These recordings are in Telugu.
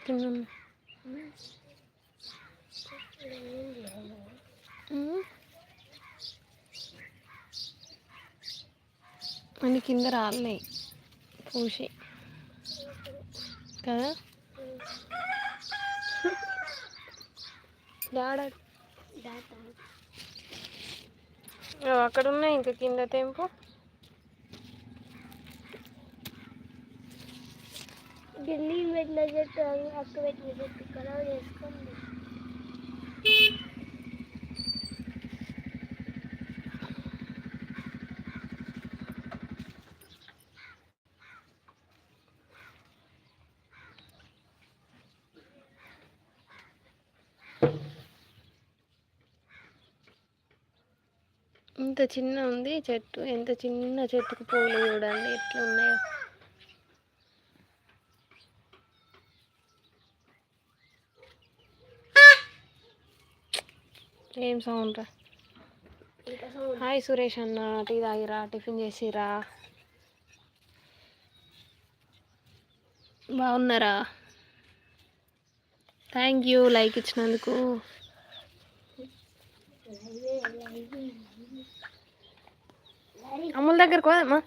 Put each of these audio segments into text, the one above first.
కింద అని కింద రాలే పూసి కదా. అక్కడ ఉన్నాయి ఇంకా కింద తెంపు. ఢిల్లీ పెట్టిన చెట్టు అక్క పెట్టిన చెట్టు కలర్ చేసుకోండి. ఇంత చిన్న ఉంది చెట్టు, ఎంత చిన్న చెట్టుకు పూలు చూడండి ఎట్లా ఉన్నాయో. ఏం సౌండ్ రా. హాయ్ సురేష్ అన్న, టీ తాగిరా, టిఫిన్ చేసిరా, బాగున్నారా? థ్యాంక్ యూ లైక్ ఇచ్చినందుకు. అమ్ముల దగ్గరకు పోదమ్మా.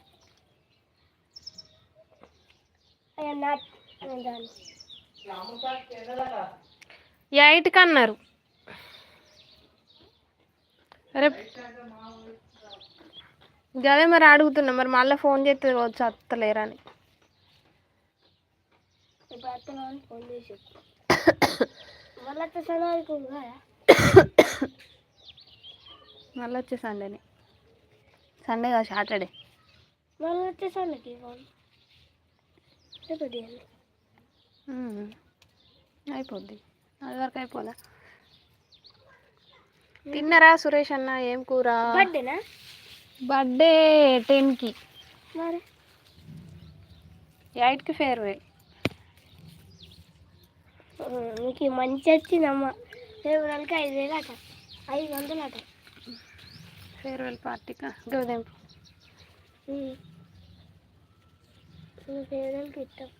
8కి అన్నారు. రేపు అదే మరి అడుగుతున్నా, మరి మళ్ళీ ఫోన్ చేస్తే వచ్చి వస్తలేరని. మళ్ళీ వచ్చే సండేనే, సండే కాదు సాటర్డే. మళ్ళీ వచ్చే సండేకి అయిపోద్ది, అది వరకు అయిపోదా. తిన్నారా సురేష్ అన్న? ఏం కూర? బర్త్డేనా? బర్త్డే 10కి, మరి 8కి ఫేర్వెల్. మీకు మంచి వచ్చిందమ్మ. ఫేర్వెల్కి 5,000 అట, 500 అట. ఫేర్వెల్ పార్టీకా గోదెంపు. ఫేర్వెల్కి ఇస్తాం.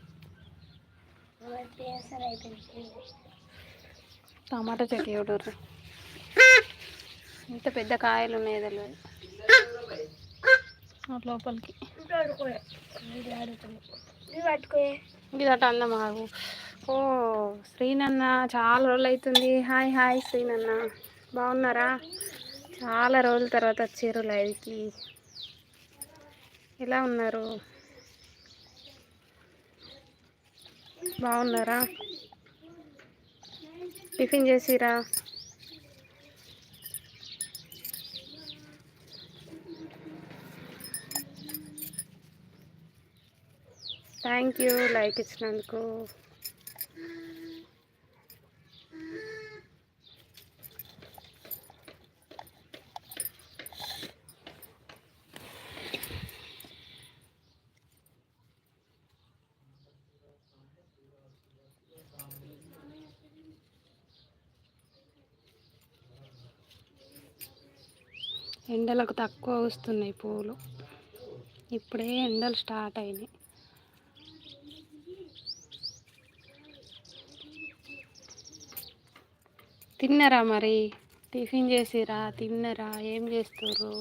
అయిపోయింది. టమాటా చెట్టు చూడరు, ఇంత పెద్ద కాయలు ఉన్నాయి తెలియదు లోపలికి. ఇది అట అందం ఆగు. ఓ శ్రీనన్న, చాలా రోజులు అవుతుంది. హాయ్ హాయ్ శ్రీనన్న, బాగున్నారా? చాలా రోజుల తర్వాత వచ్చారు లైవ్కి. ఎలా ఉన్నారు? బాగున్నారా? టిఫిన్ చేసిరా? థ్యాంక్ యూ లైక్ ఇచ్చినందుకు. ఎండలకు తక్కువ వస్తున్నాయి పూలు, ఇప్పుడే ఎండలు స్టార్ట్ అయినాయి. తిన్నారా మరి? టిఫిన్ చేసిరా? తిన్నారా? ఏం చేస్తుర్రు?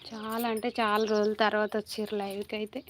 చాలా అంటే చాలా రోజుల తర్వాత వచ్చారు లైవ్కి అయితే.